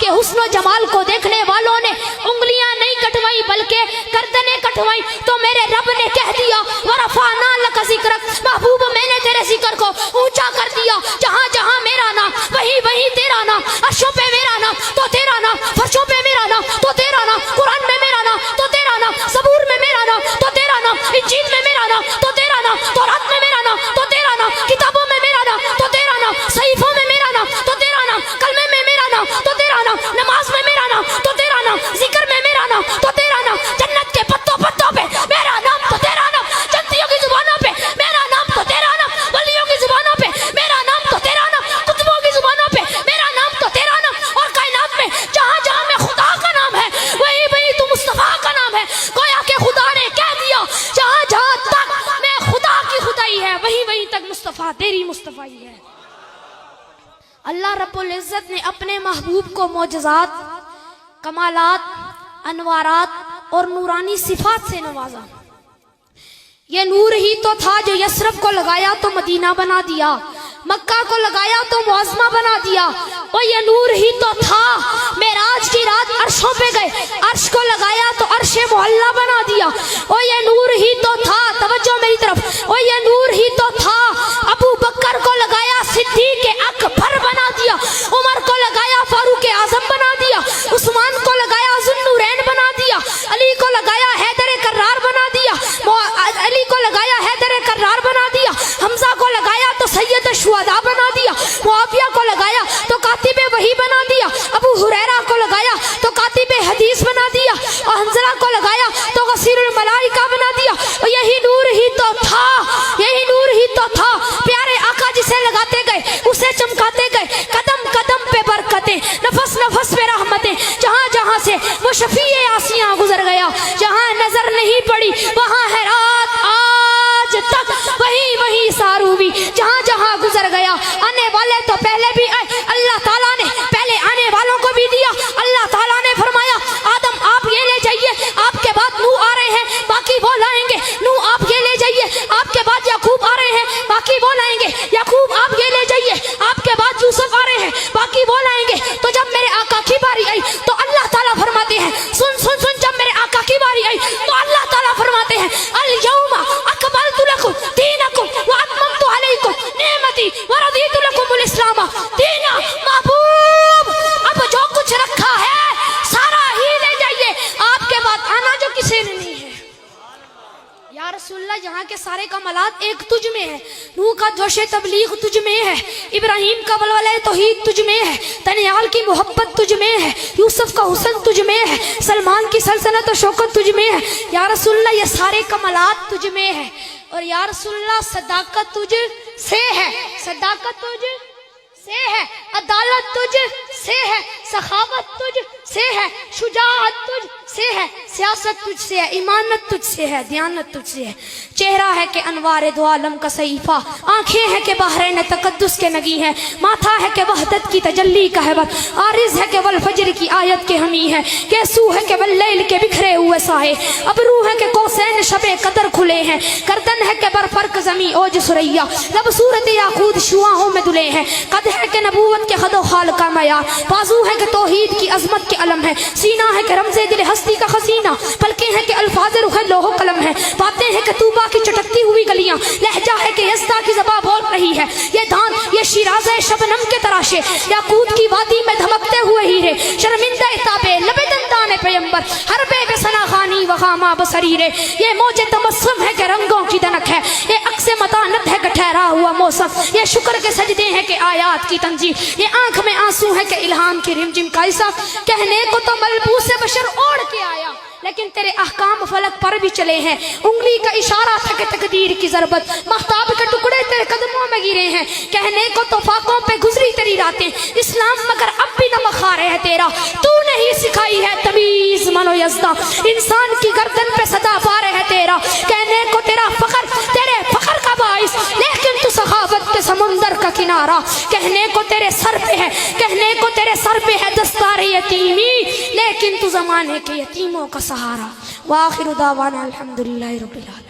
کے حسن و جمال کو دیکھنے والوں نے انگلیاں نہیں کٹوائی بلکہ گردنیں کٹوائی، تو میرے رب نے کہہ دیا ورفعنا لک ذکرک، محبوب میں نے تیرے ذکر کو اونچا کر دیا، جہاں جہاں میرا نام وہی وہی تیرا نام، عرشوں پہ میرا نام تو تیرا نام، فرشوں پہ میرا نام تو تیرا نام، قرآن میں میرا نام تو تیرا نام، زبور میں میرا نام تو تیرا نام، انجیل میں میرا نام تو تیرا نام، تورات میں میرا نام تو تیرا نام، کتابوں میں میرا نام تو تیرا نام، صحیفوں میں میرا نام تو تیرا نام، کلمے میں میرا نام تو تیرا نام، نماز میں میرا نام تو تیرا نام، ذکر میں میرا نام تو تیرا نام، جنت کے پتوں پتوں پہ میرا نام تو تیرا نام، جنتیوں کی زبانوں پہ میرا نام تو تیرا نام، ولیوں کی زبانوں پہ میرا نام تو تیرا نام، کتبوں کی زبانوں پہ میرا نام تو تیرا نام، اور کائنات میں جہاں جہاں میں خدا کا نام ہے وہی وہی تو مصطفیٰ کا نام ہے۔ گویا کہ خدا نے کہہ دیا جہاں جہاں تک میں خدا کی خدائی ہے وہی وہی تک مصطفیٰ تیری مصطفیٰ ہے۔ اللہ رب العزت نے اپنے محبوب کو معجزات، کمالات، انوارات اور نورانی صفات سے نوازا۔ یہ نور ہی تو تھا جو یثرب کو لگایا تو مدینہ بنا دیا، مکہ کو لگایا تو معظمہ بنا دیا، اور یہ نور ہی تو تھا معراج کی رات عرشوں پہ گئے، عرش کو لگایا تو عرش معلیٰ بنا دیا، اور یہ نور ہی تو تھا، توجہ میری طرف، اور یہ نور ہی تو تھا ابو بکر کو لگایا صدیق اکبر بنا دیا، عمر کو لگایا فاروق اعظم بنا دیا، عثمان کو لگایا ذوالنورین بنا دیا، علی کو لگایا حیدر کرار بنا دیا، علی کو لگایا حیدر کرار بنا دیا، حمزہ کو لگایا تو سید الشہداء بنا دیا، معاویہ کو لگایا تو کاتب وحی بنا دیا، ابو ہریرہ کو لگایا تو کاتب حدیث بنا دیا، اور حنظلہ کو لگایا تو غسیل الملائکہ بنا دیا، اور یہی نور ہی تو تھا، یہی نور ہی تو تھا پیارے آقا جسے لگاتے گئے اسے چمکاتے گئے، قدم قدم پہ برکتیں، نفس نفس پہ رحمتیں، جہاں جہاں سے وہ شفیع آسیاں گزر گیا، جہاں نظر نہیں پڑی وہاں ہے رات آج تک، وہی وہی ساروی جہاں جہاں گزر گیا۔ آنے والے تو پہلے بھی آئے، اللہ تعالیٰ نے پہلے آنے والوں کو بھی دیا، اللہ تعالیٰ نے فرمایا آدم آپ یہ لے جائیے، آپ کے بعد نوح آ رہے ہیں باقی وہ لائیں گے، نوح آپ یہ لے جائیے، آپ کے بعد یعقوب آ رہے ہیں باقی وہ لائیں گے، یعقوب آپ یہ لے جائیے، آپ کے بعد یوسف آ رہے ہیں باقی وہ لائیں گے۔ تو جب میرے آقا کی باری آئی تو اللہ تعالیٰ فرماتے ہیں سن سن سن، جب میرے آقا کی باری آئی تو اللہ تعالیٰ فرماتے ہیں الیوم اکملت لکم دینکم واتممت علیکم نعمتی ورضیت لکم الاسلام دینا۔ محبوب اب جو کچھ رکھا ہے سارا ہی لے جائیے، آپ کے بعد آنا جو کسی نے نہیں ہے۔ یا رسول اللہ یہاں کے سارے کمالات ایک تجھ میں ہے، نوح کا جوش تبلیغ تجھ میں ہے، ابراہیم کا ولولہ توحید تجھ میں ہے، دانیال کی محبت تجھ میں ہے، یوسف کا حسن تجھ میں ہے، سلمان کی سلطنت و شوکت تجھ میں ہے۔ یا رسول اللہ یہ سارے کمالات تجھ میں ہے، اور یا رسول اللہ صداقت تجھ سے ہے، صداقت تجھ سے ہے، عدالت تجھ سے ہے، سخاوت تجھ سے ہے، شجاعت تجھ سے ہے، سیاست تجھ سے ہے، ایمانت تجھ سے ہے، دیانت تجھ سے ہے۔ چہرہ ہے کہ انوار دو عالم کا صحیفہ، آنکھیں ہیں کہ بحرین تقدس کے نگی ہیں، ماتھا ہے کہ وحدت کی تجلی کا ہیبت، عارض ہے کہ والفجر کی آیت کے ہمی ہے، کیسو ہے کہ واللیل کے بکھرے ہوئے سائے، ابرو ہے کہ کوسین شب قدر کھلے ہیں، گردن ہے کہ برفرق زمیں اوج سریا، لب صورت یاقوت شعاعوں میں دلے ہیں، قد ہے کہ نبوت کے خد و خال کا معیار، بازو ہے کہ توحید کی عظمت کے علم ہے، سینہ ہے کہ رمز دل ہستی کا خزینہ، پلکیں ہیں کہ الفاظ رخ لوح قلم ہے، باتیں ہیں کہ طوبہ کی چٹکتی ہوئی گلیاں، لہجہ ہے کہ یزدہ کی زباں بول رہی ہے، یہ دھان یہ شیراز شبنم کے تراشے، یاقوت کی وادی میں دھمکتے ہوئے ہیرے، شرمندہ تابے لب دندان پیمبر، ہر بے بسنا خانی وخامہ بصریرے، یہ موج تبسم ہے کہ رنگوں کی دنک ہے، یہ عکس متانت ہے کہ ٹھہرا ہوا موسم، یہ شکر کے سجدے ہیں کہ آیات کی تنظیم، یہ آنکھ میں آنسو ہے کہ الہام کی رمجم کا حصہ، کہنے کو تو ملبوس بشر اوڑھ کے آیا لیکن تیرے احکام فلک پر بھی چلے ہیں، انگلی کا اشارہ تھا کہ تقدیر کی ضربت، مختاب کے ٹکڑے تیرے قدموں میں گرے ہیں، کہنے کو تو فاقوں پہ گزری تیری راتیں، اسلام مگر اب بھی نہ مخارے ہے تیرا، تو نہیں سکھائی ہے تمیز من و یزداں، انسان کی گردن پہ صدا پارے ہے تیرا، کہنے کو تیرا فخر تیرے فخر کا باعث، لیکن تو سخاوت کے سمندر کا کنارہ، کہنے کو تیرے سر پہ ہے، کہنے کو تیرے سر پہ ہے دستار یتیمی، لیکن تو زمانے کے یتیموں کا سہارا۔ وآخر دعوانا الحمدللہ رب العالمین۔